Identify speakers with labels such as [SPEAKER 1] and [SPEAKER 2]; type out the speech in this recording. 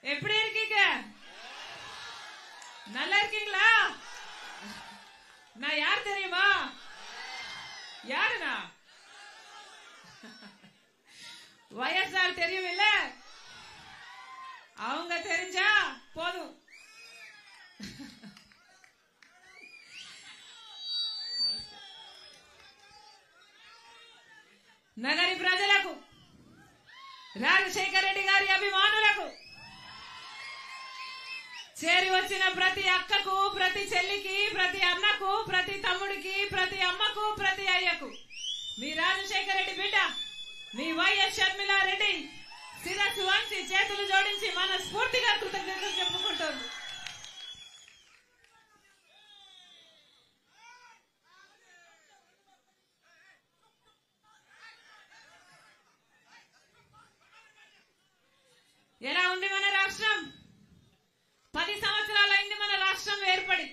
[SPEAKER 1] எப்படி இருக்கீங்க? நல்லா இருக்கீங்களா? நான் யார் தெரியுமா? யாருண்ணா? வயசால் தெரியும் இல்ல, அவங்க தெரிஞ்சா போதும். నగరి ప్రజలకు, రాజశేఖర రెడ్డి గారి అభిమానులకు, చేరి వచ్చిన ప్రతి అక్కకు, ప్రతి చెల్లికి, ప్రతి అన్నకు, ప్రతి తమ్ముడికి, ప్రతి అమ్మకు, ప్రతి అయ్యకు మీ రాజశేఖర రెడ్డి బిడ్డ మీ వైఎస్ షర్మిలారెడ్డి శిరస్సు వంచి చేతులు జోడించి మనస్ఫూర్తిగా కృతజ్ఞతలు చెప్పుకుంటోంది. ఎలా ఉంది మన రాష్ట్రం? 10 సంవత్సరాలైంది మన రాష్ట్రం ఏర్పడి.